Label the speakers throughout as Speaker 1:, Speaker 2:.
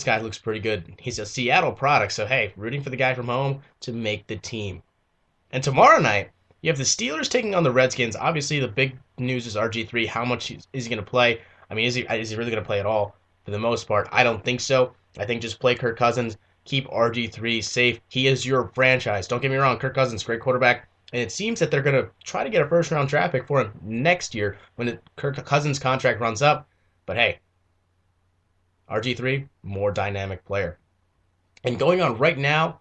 Speaker 1: This guy looks pretty good. He's a Seattle product, so hey, rooting for the guy from home to make the team. And tomorrow night, you have the Steelers taking on the Redskins. Obviously, the big news is RG3. How much is he going to play? I mean, is he really going to play at all? For the most part, I don't think so. I think just play Kirk Cousins, keep RG3 safe. He is your franchise. Don't get me wrong, Kirk Cousins, great quarterback. And it seems that they're going to try to get a first-round draft pick for him next year when the Kirk Cousins contract runs up. But hey, RG3, more dynamic player. And going on right now,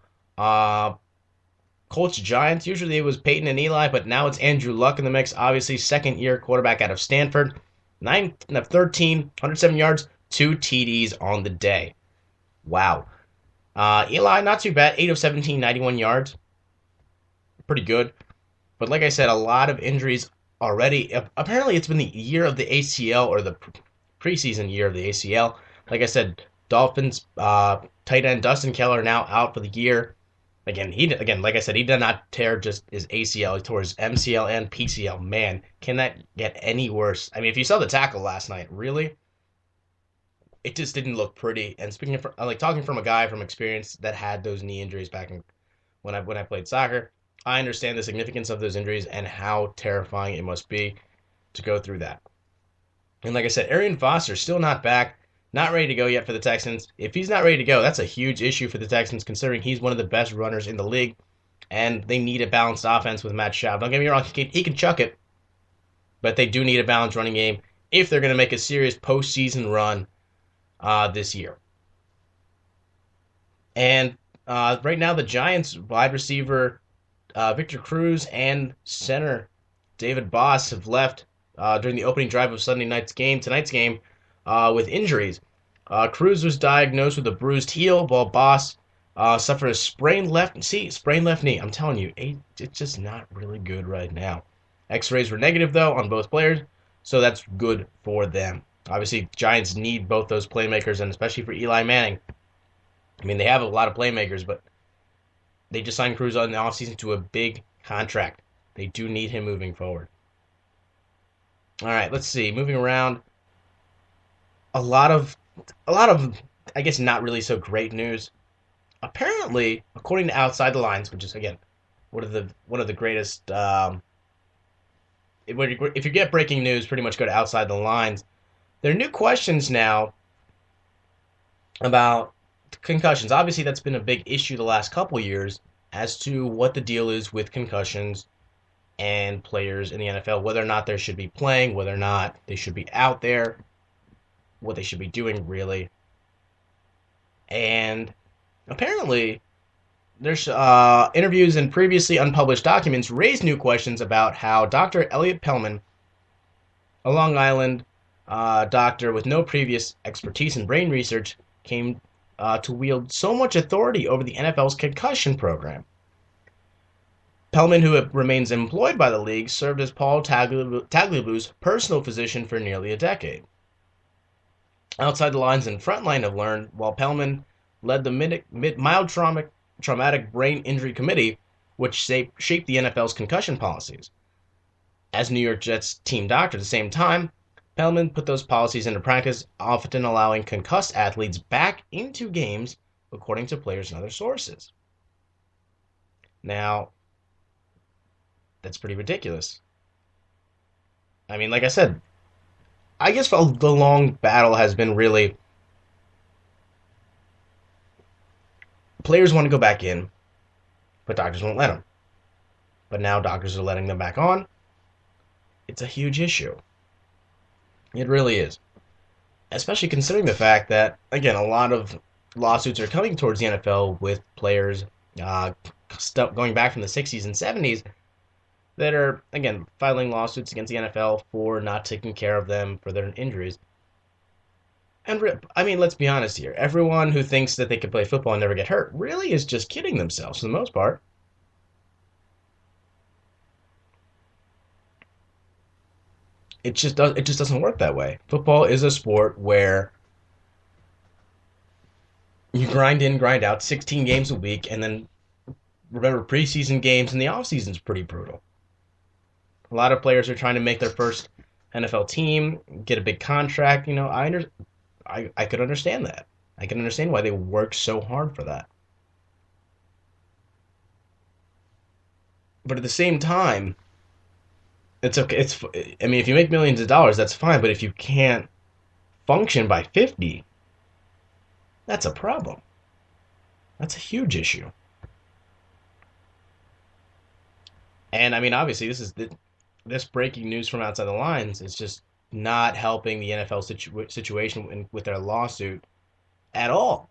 Speaker 1: Colts Giants. Usually it was Peyton and Eli, but now it's Andrew Luck in the mix. Obviously, second year quarterback out of Stanford. 9 of 13, 107 yards, 2 TDs on the day. Wow. Eli, not too bad. 8 of 17, 91 yards. Pretty good. But like I said, a lot of injuries already. Apparently, it's been the year of the ACL or the preseason year of the ACL. Like I said, Dolphins tight end Dustin Keller now out for the year. Like I said, he did not tear just his ACL. He tore his MCL and PCL. Man, can that get any worse? I mean, if you saw the tackle last night, really, it just didn't look pretty. And speaking of, like talking from a guy from experience that had those knee injuries back when I played soccer, I understand the significance of those injuries and how terrifying it must be to go through that. And like I said, Arian Foster still not back. Not ready to go yet for the Texans. If he's not ready to go, that's a huge issue for the Texans considering he's one of the best runners in the league. And they need a balanced offense with Matt Schaub. Don't get me wrong, he can chuck it. But they do need a balanced running game if they're going to make a serious postseason run this year. And right now, the Giants wide receiver Victor Cruz and center David Boss have left during the opening drive of tonight's game, with injuries. Cruz was diagnosed with a bruised heel, while Boss suffered a sprained left knee. I'm telling you, it's just not really good right now. X-rays were negative, though, on both players, so that's good for them. Obviously, Giants need both those playmakers, and especially for Eli Manning. I mean, they have a lot of playmakers, but they just signed Cruz on the offseason to a big contract. They do need him moving forward. All right, let's see. Moving around. A lot of, I guess, not really so great news. Apparently, according to Outside the Lines, which is again one of the greatest. If you get breaking news, pretty much go to Outside the Lines. There are new questions now about concussions. Obviously, that's been a big issue the last couple years as to what the deal is with concussions and players in the NFL, whether or not they should be playing, whether or not they should be out there, what they should be doing, really. And apparently, there's interviews and previously unpublished documents raised new questions about how Dr. Elliot Pellman, a Long Island doctor with no previous expertise in brain research, came to wield so much authority over the NFL's concussion program. Pellman, who remains employed by the league, served as Paul Tagliabue's personal physician for nearly a decade. Outside the Lines and Frontline have learned, while Pellman led the mild traumatic brain injury committee, which shaped the NFL's concussion policies. As New York Jets team doctor at the same time, Pellman put those policies into practice, often allowing concussed athletes back into games, according to players and other sources. Now, that's pretty ridiculous. I mean, like I said, I guess the long battle has been really players want to go back in, but doctors won't let them. But now doctors are letting them back on. It's a huge issue. It really is. Especially considering the fact that, again, a lot of lawsuits are coming towards the NFL with players going back from the 60s and 70s that are, again, filing lawsuits against the NFL for not taking care of them for their injuries. And, I mean, let's be honest here. Everyone who thinks that they can play football and never get hurt really is just kidding themselves for the most part. It just doesn't work that way. Football is a sport where you grind in, grind out, 16 games a week, and then remember preseason games and the offseason is pretty brutal. A lot of players are trying to make their first NFL team, get a big contract. You know, I could understand that. I can understand why they work so hard for that. But at the same time, it's okay. I mean, if you make millions of dollars, that's fine. But if you can't function by 50, that's a problem. That's a huge issue. And I mean, obviously, this breaking news from outside the lines is just not helping the NFL situation with their lawsuit at all.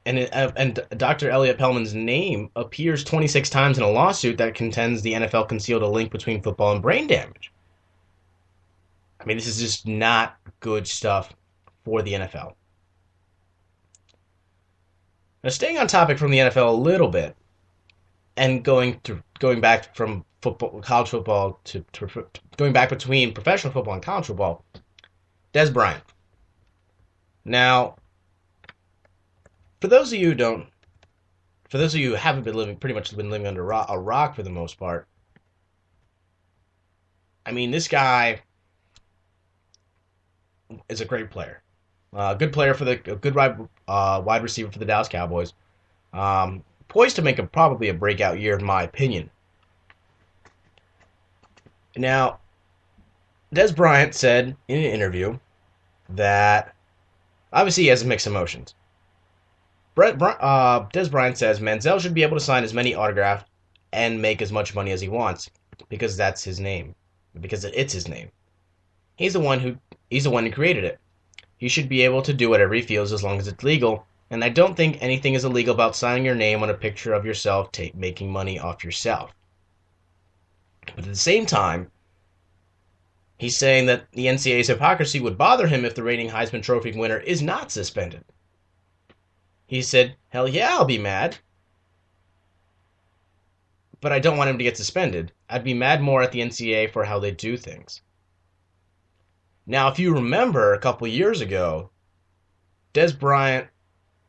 Speaker 1: And Dr. Elliot Pellman's name appears 26 times in a lawsuit that contends the NFL concealed a link between football and brain damage. I mean, this is just not good stuff for the NFL. Now, staying on topic from the NFL a little bit, and going back from football, college football to going back between professional football and college football, Des Bryant. Now, for those of you who don't, for those of you who haven't been living, pretty much been living under a rock for the most part, I mean, this guy is a great player. Good player for the a good wide receiver for the Dallas Cowboys. Poised to make probably a breakout year, in my opinion. Now, Des Bryant said in an interview that obviously he has mixed emotions. Des Bryant says Manziel should be able to sign as many autographs and make as much money as he wants because that's his name, because it's his name. He's the one who created it. He should be able to do whatever he feels as long as it's legal. And I don't think anything is illegal about signing your name on a picture of yourself making money off yourself. But at the same time, he's saying that the NCAA's hypocrisy would bother him if the reigning Heisman Trophy winner is not suspended. He said, hell yeah, I'll be mad. But I don't want him to get suspended. I'd be mad more at the NCAA for how they do things. Now, if you remember a couple years ago, Des Bryant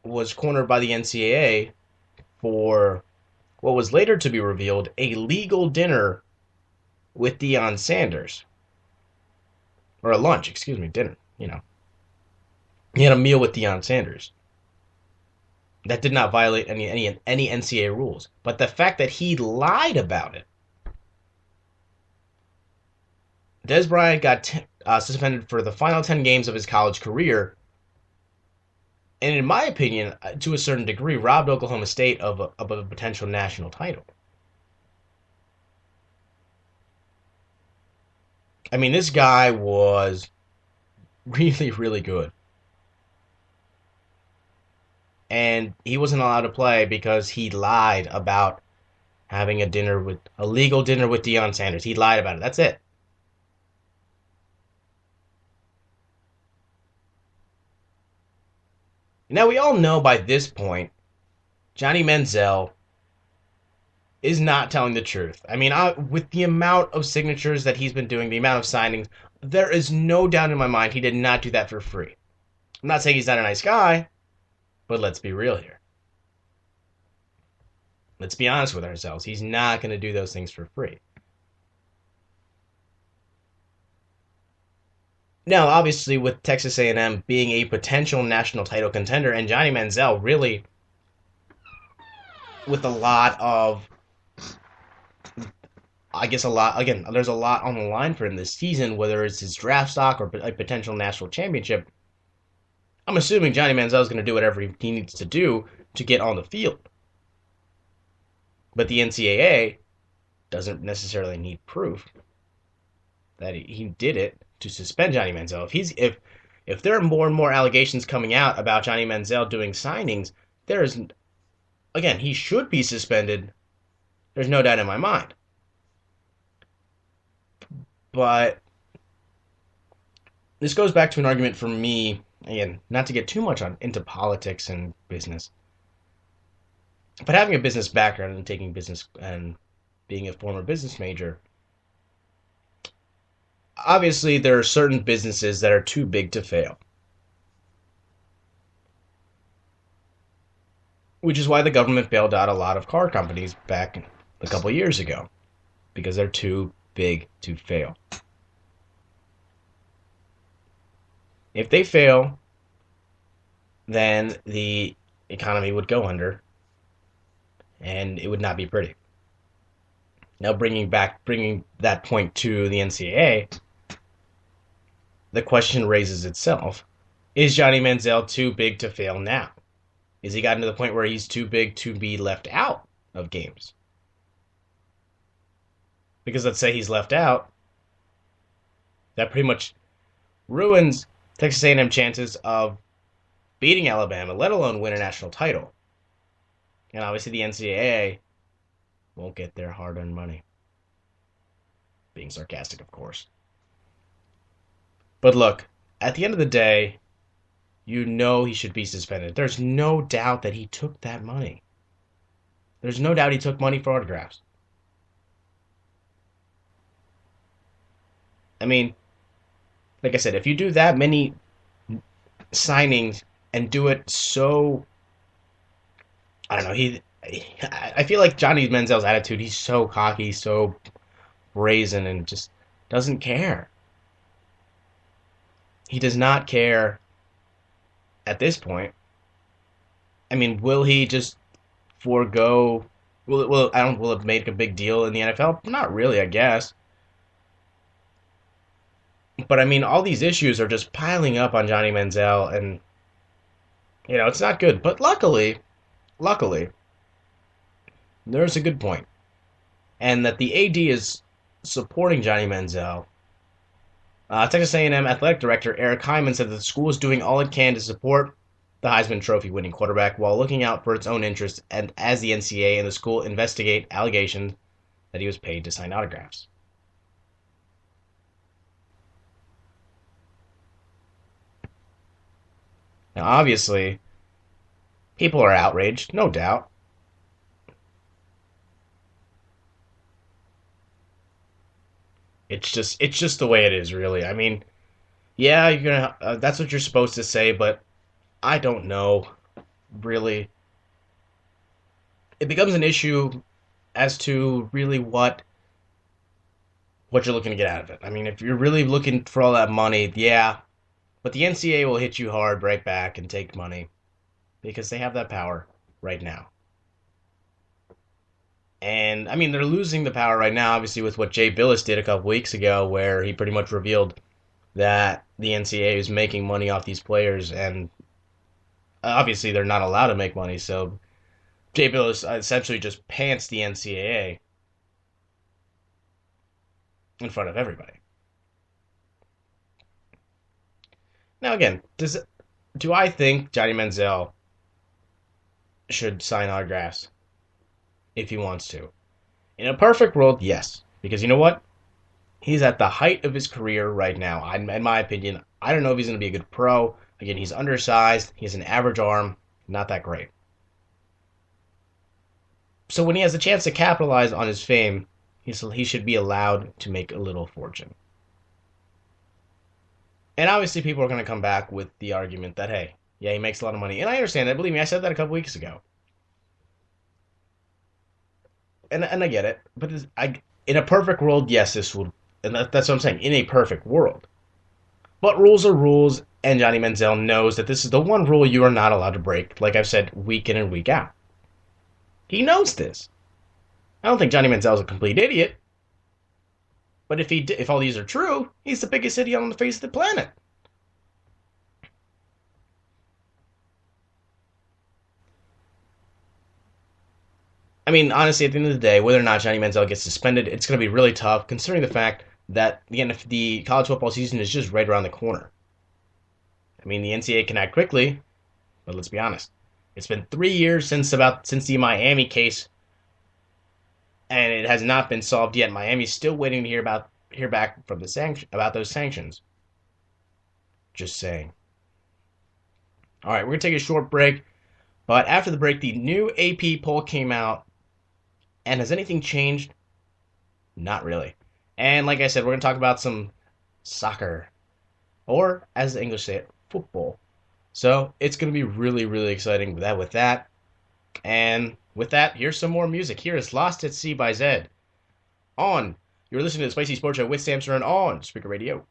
Speaker 1: was cornered by the NCAA for what was later to be revealed a legal dinner with Deion Sanders. Or a lunch, excuse me, dinner, you know. He had a meal with Deion Sanders. That did not violate any NCAA rules. But the fact that he lied about it. Des Bryant got suspended for the final 10 games of his college career. And in my opinion, to a certain degree, robbed Oklahoma State of a potential national title. I mean, this guy was really, really good. And he wasn't allowed to play because he lied about having a legal dinner with Deion Sanders. He lied about it. That's it. Now, we all know by this point, Johnny Manziel is not telling the truth. I mean, with the amount of signatures that he's been doing, the amount of signings, there is no doubt in my mind he did not do that for free. I'm not saying he's not a nice guy, but let's be real here. Let's be honest with ourselves. He's not going to do those things for free. Now, obviously, with Texas A&M being a potential national title contender, and Johnny Manziel really with a lot of, I guess again, there's a lot on the line for him this season, whether it's his draft stock or a potential national championship. I'm assuming Johnny Manziel is going to do whatever he needs to do to get on the field. But the NCAA doesn't necessarily need proof that he did it to suspend Johnny Manziel. If there are more and more allegations coming out about Johnny Manziel doing signings, again, he should be suspended. There's no doubt in my mind. But this goes back to an argument for me, again, not to get too much into politics and business, but having a business background and taking business and being a former business major, obviously there are certain businesses that are too big to fail. Which is why the government bailed out a lot of car companies back a couple years ago, because they're too big to fail. If they fail, then the economy would go under and it would not be pretty. Now, bringing that point to the NCAA, the question raises itself: is Johnny Manziel too big to fail now? Is he gotten to the point where he's too big to be left out of games? Because let's say he's left out, that pretty much ruins Texas A&M chances of beating Alabama, let alone win a national title. And obviously the NCAA won't get their hard-earned money. Being sarcastic, of course. But look, at the end of the day, you know he should be suspended. There's no doubt that he took that money. There's no doubt he took money for autographs. I mean, like I said, if you do that many signings and do it so, I don't know, I feel like Johnny Manziel's attitude, he's so cocky, so brazen, and just doesn't care. He does not care at this point. I mean, will he just forego? Will it make a big deal in the NFL? Not really, I guess. But I mean, all these issues are just piling up on Johnny Manziel, and it's not good. But luckily, there's a good point, and that the AD is supporting Johnny Manziel. Texas A&M athletic director Eric Hyman said that the school is doing all it can to support the Heisman Trophy winning quarterback while looking out for its own interests, and as the NCAA and the school investigate allegations that he was paid to sign autographs. Now, obviously, people are outraged, no doubt. It's just the way it is, really. I mean, yeah, you're gonna that's what you're supposed to say, but I don't know, really. It becomes an issue as to really what you're looking to get out of it. I mean, if you're really looking for all that money, yeah, but the NCAA will hit you hard right back and take money because they have that power right now. And I mean, they're losing the power right now, obviously, with what Jay Billis did a couple weeks ago, where he pretty much revealed that the NCAA is making money off these players, and obviously they're not allowed to make money. So Jay Billis essentially just pants the NCAA in front of everybody. Now, again, do I think Johnny Manziel should sign autographs if he wants to? In a perfect world, yes, because you know what? He's at the height of his career right now. In my opinion, I don't know if he's going to be a good pro. Again, he's undersized. He has an average arm. Not that great. So when he has a chance to capitalize on his fame, he should be allowed to make a little fortune. And obviously, people are going to come back with the argument that, hey, yeah, he makes a lot of money. And I understand that. Believe me, I said that a couple weeks ago. And I get it. But in a perfect world, yes, this would. And that's what I'm saying. In a perfect world. But rules are rules, and Johnny Manziel knows that this is the one rule you are not allowed to break, like I've said, week in and week out. He knows this. I don't think Johnny Manziel is a complete idiot. But if all these are true, he's the biggest idiot on the face of the planet. I mean, honestly, at the end of the day, whether or not Johnny Manziel gets suspended, it's going to be really tough, considering the fact that the college football season is just right around the corner. I mean, the NCAA can act quickly, but let's be honest. It's been 3 years since the Miami case, and it has not been solved yet. Miami's still waiting to hear back from about those sanctions. Just saying. All right, we're gonna take a short break, but after the break, the new AP poll came out, and has anything changed? Not really. And like I said, we're gonna talk about some soccer, or as the English say it, football. So it's gonna be really, really exciting with that. And with that, here's some more music. Here is Lost at Sea by Zed. You're listening to the Spicy Sports Show with Sam Stern on Spreaker Radio.